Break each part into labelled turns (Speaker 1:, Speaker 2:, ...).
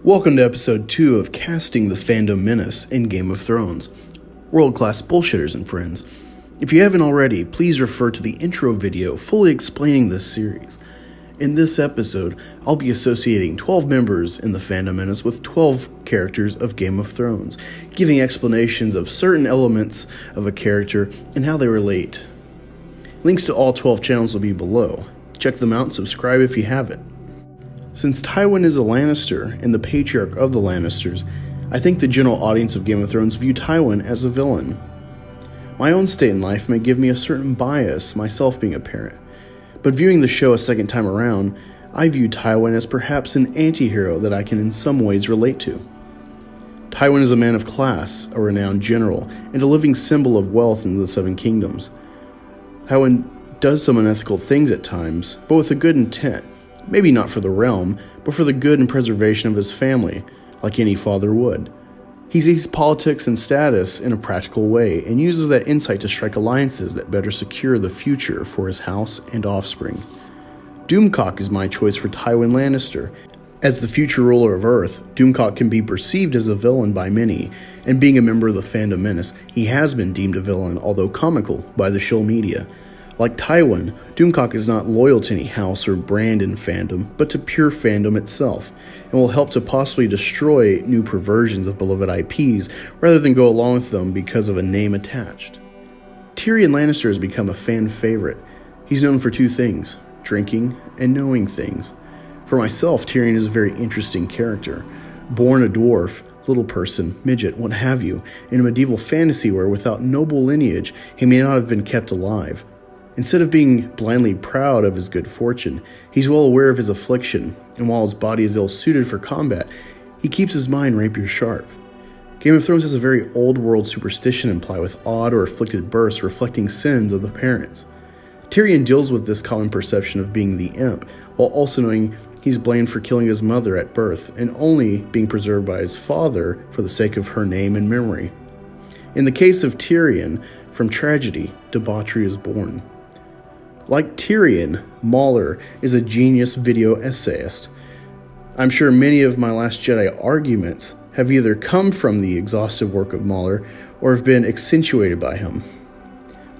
Speaker 1: Welcome to episode 2 of Casting the Fandom Menace in Game of Thrones. World-class bullshitters and friends. If you haven't already, please refer to the intro video fully explaining this series. In this episode, I'll be associating 12 members in the Fandom Menace with 12 characters of Game of Thrones, giving explanations of certain elements of a character and how they relate. Links to all 12 channels will be below. Check them out and subscribe if you haven't. Since Tywin is a Lannister and the patriarch of the Lannisters, I think the general audience of Game of Thrones view Tywin as a villain. My own state in life may give me a certain bias, myself being a parent, but viewing the show a second time around, I view Tywin as perhaps an anti-hero that I can in some ways relate to. Tywin is a man of class, a renowned general, and a living symbol of wealth in the Seven Kingdoms. Tywin does some unethical things at times, but with a good intent. Maybe not for the realm, but for the good and preservation of his family, like any father would. He sees politics and status in a practical way, and uses that insight to strike alliances that better secure the future for his house and offspring. Doomcock is my choice for Tywin Lannister. As the future ruler of Earth, Doomcock can be perceived as a villain by many, and being a member of the Fandom Menace, he has been deemed a villain, although comical, by the shill media. Like Tywin, Doomcock is not loyal to any house or brand in fandom, but to pure fandom itself, and will help to possibly destroy new perversions of beloved IPs rather than go along with them because of a name attached. Tyrion Lannister has become a fan favorite. He's known for two things, drinking and knowing things. For myself, Tyrion is a very interesting character. Born a dwarf, little person, midget, what have you, in a medieval fantasy where without noble lineage, he may not have been kept alive. Instead of being blindly proud of his good fortune, he's well aware of his affliction, and while his body is ill-suited for combat, he keeps his mind rapier sharp. Game of Thrones has a very old-world superstition implied with odd or afflicted births reflecting sins of the parents. Tyrion deals with this common perception of being the imp, while also knowing he's blamed for killing his mother at birth, and only being preserved by his father for the sake of her name and memory. In the case of Tyrion, from tragedy, debauchery is born. Like Tyrion, Mauler is a genius video essayist. I'm sure many of my Last Jedi arguments have either come from the exhaustive work of Mauler or have been accentuated by him.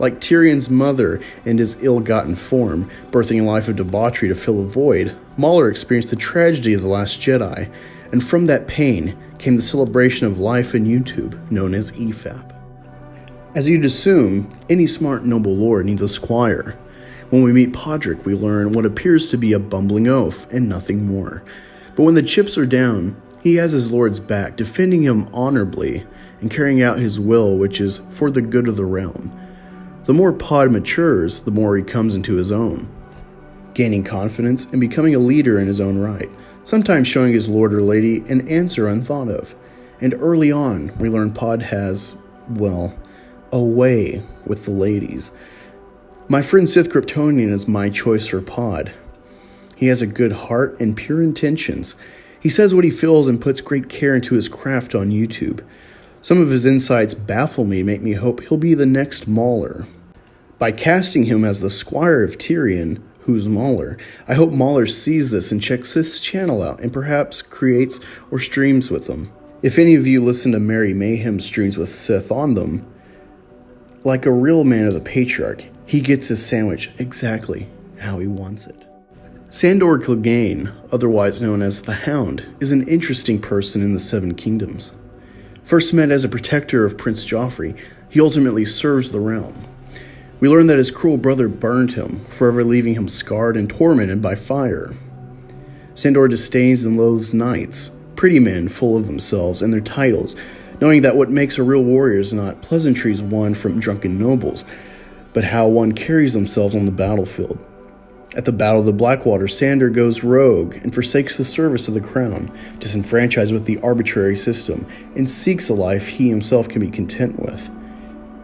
Speaker 1: Like Tyrion's mother and his ill-gotten form, birthing a life of debauchery to fill a void, Mauler experienced the tragedy of The Last Jedi, and from that pain came the celebration of life in YouTube, known as EFAP. As you'd assume, any smart noble lord needs a squire. When we meet Podrick, we learn what appears to be a bumbling oaf and nothing more. But when the chips are down, he has his lord's back, defending him honorably and carrying out his will, which is for the good of the realm. The more Pod matures, the more he comes into his own, gaining confidence and becoming a leader in his own right, sometimes showing his lord or lady an answer unthought of. And early on, we learn Pod has, well, a way with the ladies. My friend Sith Kryptonian is my choice for Pod. He has a good heart and pure intentions. He says what he feels and puts great care into his craft on YouTube. Some of his insights baffle me and make me hope he'll be the next Mauler. By casting him as the squire of Tyrion, who's Mauler, I hope Mauler sees this and checks Sith's channel out and perhaps creates or streams with them. If any of you listen to Merry Mayhem streams with Sith on them, like a real man of the patriarch, he gets his sandwich exactly how he wants it. Sandor Clegane, otherwise known as the Hound, is an interesting person in the Seven Kingdoms. First met as a protector of Prince Joffrey, he ultimately serves the realm. We learn that his cruel brother burned him, forever leaving him scarred and tormented by fire. Sandor disdains and loathes knights, pretty men full of themselves and their titles, knowing that what makes a real warrior is not pleasantries won from drunken nobles, but how one carries themselves on the battlefield. At the Battle of the Blackwater, Sandor goes rogue and forsakes the service of the crown, disenfranchised with the arbitrary system, and seeks a life he himself can be content with.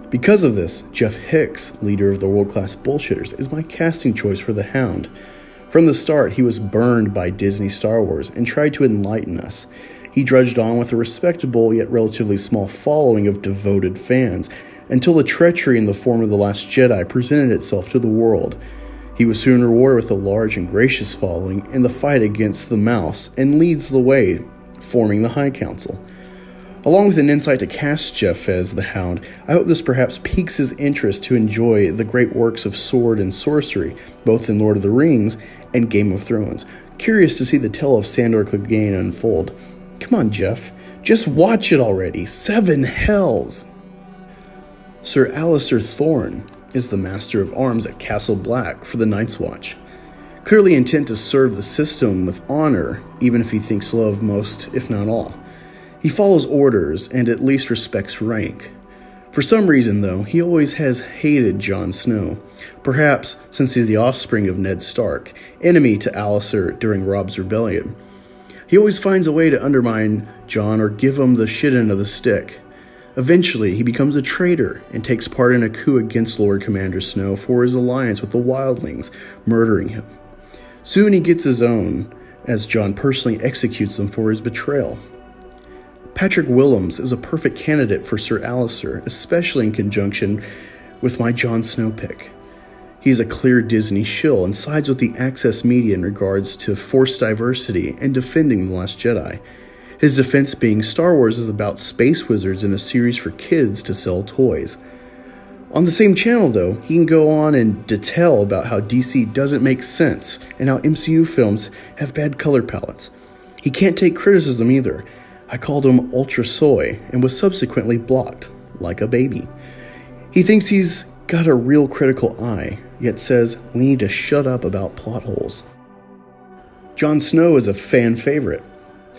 Speaker 1: Because of this, Jeff Hicks, leader of the World-Class Bullshitters, is my casting choice for the Hound. From the start, he was burned by Disney Star Wars and tried to enlighten us. He drudged on with a respectable yet relatively small following of devoted fans, until the treachery in the form of The Last Jedi presented itself to the world. He was soon rewarded with a large and gracious following in the fight against the Mouse, and leads the way forming the High Council. Along with an insight to cast Jeff as the Hound, I hope this perhaps piques his interest to enjoy the great works of sword and sorcery, both in Lord of the Rings and Game of Thrones. Curious to see the tale of Sandor Clegane unfold. Come on, Jeff. Just watch it already. 7 hells! Sir Alliser Thorne is the Master of Arms at Castle Black for the Night's Watch. Clearly intent to serve the system with honor, even if he thinks low of most, if not all. He follows orders and at least respects rank. For some reason, though, he always has hated Jon Snow, perhaps since he's the offspring of Ned Stark, enemy to Alliser during Robb's rebellion. He always finds a way to undermine Jon or give him the shit end of the stick. Eventually, he becomes a traitor and takes part in a coup against Lord Commander Snow for his alliance with the Wildlings, murdering him. Soon he gets his own, as Jon personally executes them for his betrayal. Patrick Willems is a perfect candidate for Sir Alliser, especially in conjunction with my Jon Snow pick. He's a clear Disney shill and sides with the Access media in regards to force diversity and defending The Last Jedi. His defense being Star Wars is about space wizards in a series for kids to sell toys. On the same channel, though, he can go on and detail about how DC doesn't make sense and how MCU films have bad color palettes. He can't take criticism either. I called him Ultra Soy and was subsequently blocked, like a baby. He thinks he's got a real critical eye, yet says we need to shut up about plot holes. Jon Snow is a fan favorite.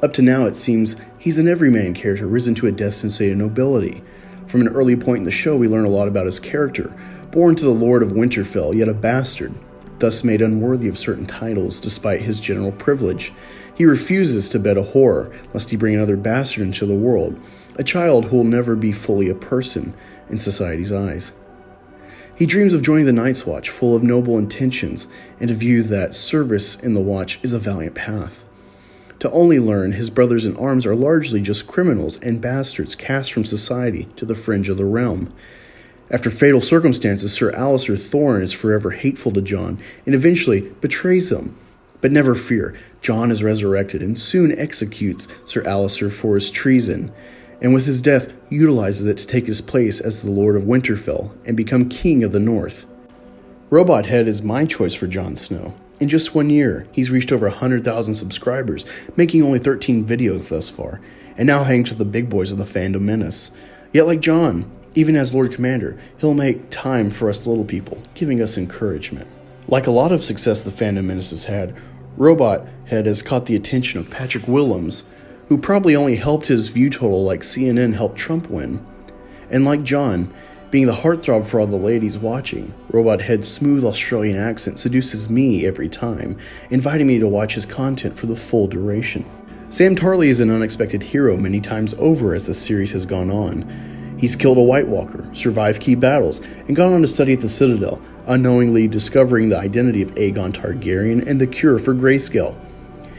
Speaker 1: Up to now, it seems he's an everyman character risen to a destined state of nobility. From an early point in the show, we learn a lot about his character. Born to the Lord of Winterfell, yet a bastard, thus made unworthy of certain titles despite his general privilege. He refuses to bed a whore, lest he bring another bastard into the world, a child who will never be fully a person in society's eyes. He dreams of joining the Night's Watch, full of noble intentions, and a view that service in the Watch is a valiant path. To only learn his brothers in arms are largely just criminals and bastards cast from society to the fringe of the realm. After fatal circumstances, Sir Alliser Thorne is forever hateful to Jon and eventually betrays him. But never fear, Jon is resurrected and soon executes Sir Alliser for his treason, and with his death utilizes it to take his place as the Lord of Winterfell and become King of the North. Robot Head is my choice for Jon Snow. In just 1 year, he's reached over 100,000 subscribers, making only 13 videos thus far, and now hangs with the big boys of the Fandom Menace. Yet like Jon, even as Lord Commander, he'll make time for us little people, giving us encouragement. Like a lot of success the Fandom Menace has had, Robot Head has caught the attention of Patrick Willems, who probably only helped his view total like CNN helped Trump win. And like Jon, being the heartthrob for all the ladies watching, Robot Head's smooth Australian accent seduces me every time, inviting me to watch his content for the full duration. Sam Tarly is an unexpected hero many times over as the series has gone on. He's killed a White Walker, survived key battles, and gone on to study at the Citadel, unknowingly discovering the identity of Aegon Targaryen and the cure for grayscale.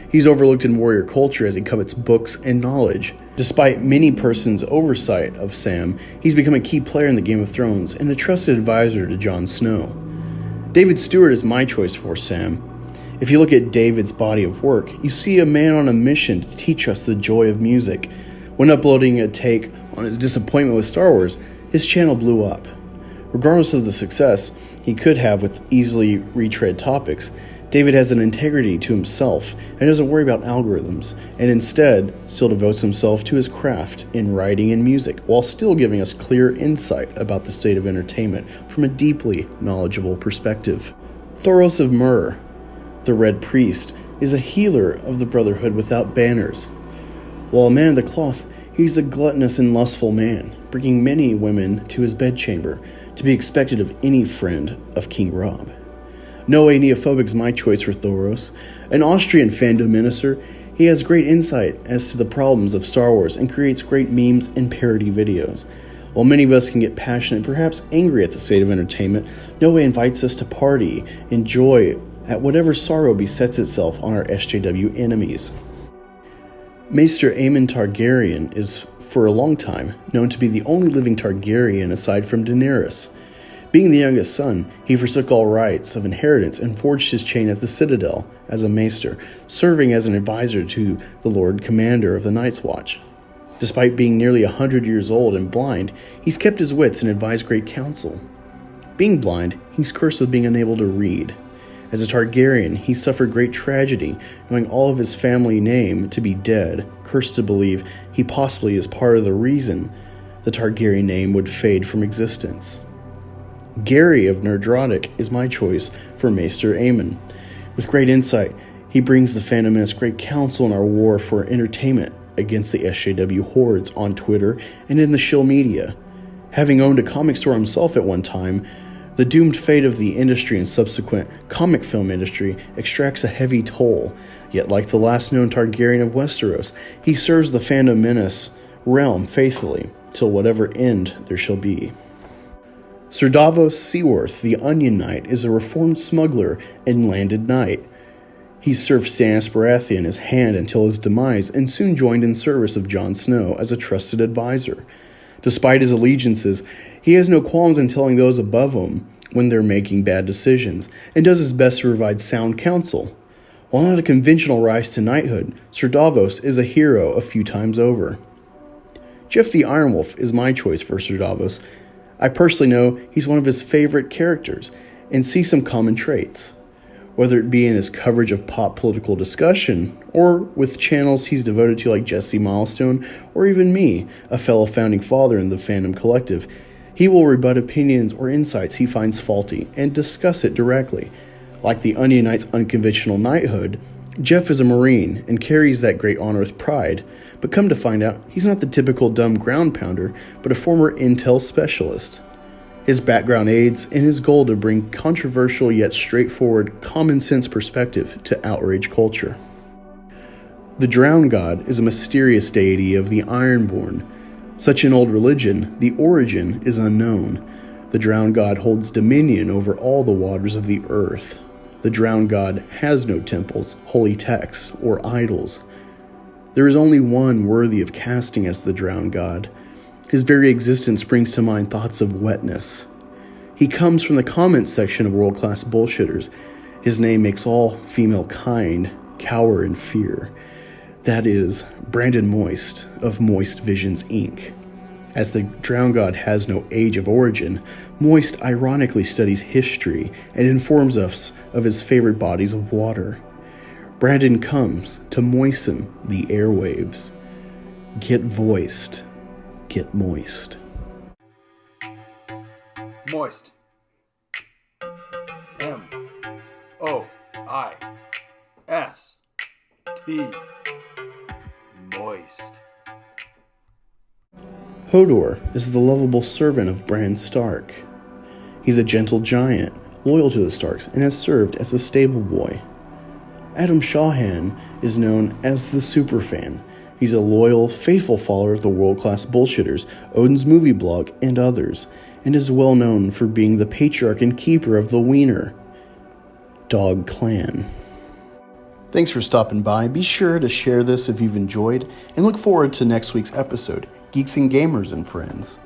Speaker 1: He's overlooked in warrior culture as he covets books and knowledge. Despite many persons' oversight of Sam, he's become a key player in the Game of Thrones and a trusted advisor to Jon Snow. David Stewart is my choice for Sam. If you look at David's body of work, you see a man on a mission to teach us the joy of music. When uploading a take on his disappointment with Star Wars, his channel blew up. Regardless of the success he could have with easily retread topics, David has an integrity to himself and doesn't worry about algorithms, and instead still devotes himself to his craft in writing and music, while still giving us clear insight about the state of entertainment from a deeply knowledgeable perspective. Thoros of Myr, the Red Priest, is a healer of the Brotherhood without banners. While a man of the cloth, he's a gluttonous and lustful man, bringing many women to his bedchamber, to be expected of any friend of King Robb. Noé Neophobic is my choice for Thoros. An Austrian Fandom Menacer, he has great insight as to the problems of Star Wars and creates great memes and parody videos. While many of us can get passionate and perhaps angry at the state of entertainment, Noé invites us to party, enjoy at whatever sorrow besets itself on our SJW enemies. Maester Aemon Targaryen is, for a long time, known to be the only living Targaryen aside from Daenerys. Being the youngest son, he forsook all rights of inheritance and forged his chain at the Citadel as a maester, serving as an advisor to the Lord Commander of the Night's Watch. Despite being nearly 100 years old and blind, he's kept his wits and advised great counsel. Being blind, he's cursed with being unable to read. As a Targaryen, he suffered great tragedy, knowing all of his family name to be dead, cursed to believe he possibly is part of the reason the Targaryen name would fade from existence. Gary of Nerdrotic is my choice for Maester Aemon. With great insight, he brings the Fandom Menace great counsel in our war for entertainment against the SJW hordes on Twitter and in the shill media. Having owned a comic store himself at one time, the doomed fate of the industry and subsequent comic film industry extracts a heavy toll, yet like the last known Targaryen of Westeros, he serves the Fandom Menace realm faithfully, till whatever end there shall be. Sir Davos Seaworth, the Onion Knight, is a reformed smuggler and landed knight. He served Stannis Baratheon as hand until his demise and soon joined in service of Jon Snow as a trusted advisor. Despite his allegiances, he has no qualms in telling those above him when they're making bad decisions, and does his best to provide sound counsel. While not a conventional rise to knighthood, Sir Davos is a hero a few times over. Jeff the Iron Wolf is my choice for Sir Davos. I personally know he's one of his favorite characters, and see some common traits. Whether it be in his coverage of pop political discussion, or with channels he's devoted to like Jesse Milestone, or even me, a fellow founding father in the Fandom Collective, he will rebut opinions or insights he finds faulty and discuss it directly. Like the Onion Knight's unconventional knighthood, Jeff is a Marine and carries that great honor with pride, but come to find out, he's not the typical dumb ground pounder, but a former intel specialist. His background aids in his goal to bring controversial yet straightforward common sense perspective to outrage culture. The Drowned God is a mysterious deity of the Ironborn. Such an old religion, the origin is unknown. The Drowned God holds dominion over all the waters of the earth. The Drowned God has no temples, holy texts, or idols. There is only one worthy of casting as the Drowned God. His very existence brings to mind thoughts of wetness. He comes from the comments section of WorldclassBullshitters. His name makes all female kind cower in fear. That is Brandon Moist of Moist Visions Inc. As the Drowned God has no age of origin, Moist ironically studies history and informs us of his favorite bodies of water. Brandon comes to moisten the airwaves. Get voiced. Get moist.
Speaker 2: Moist. M-O-I-S-T. Moist.
Speaker 1: Hodor is the lovable servant of Bran Stark. He's a gentle giant, loyal to the Starks, and has served as a stable boy. Adam Shawhan is known as the Superfan. He's a loyal, faithful follower of the WorldclassBullshitters, Odin's movie blog, and others, and is well known for being the patriarch and keeper of the Wiener Dog Clan. Thanks for stopping by. Be sure to share this if you've enjoyed, and look forward to next week's episode, Geeks and Gamers and Friends.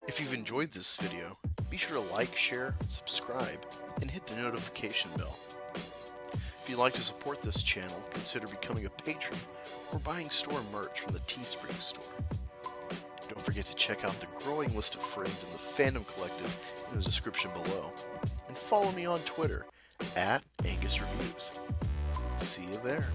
Speaker 1: If you've enjoyed this video, be sure to like, share, subscribe, and hit the notification bell. If you'd like to support this channel, consider becoming a patron or buying store merch from the Teespring store. Don't forget to check out the growing list of friends in the Fandom Collective in the description below, and follow me on Twitter @AngusReviews. See you there.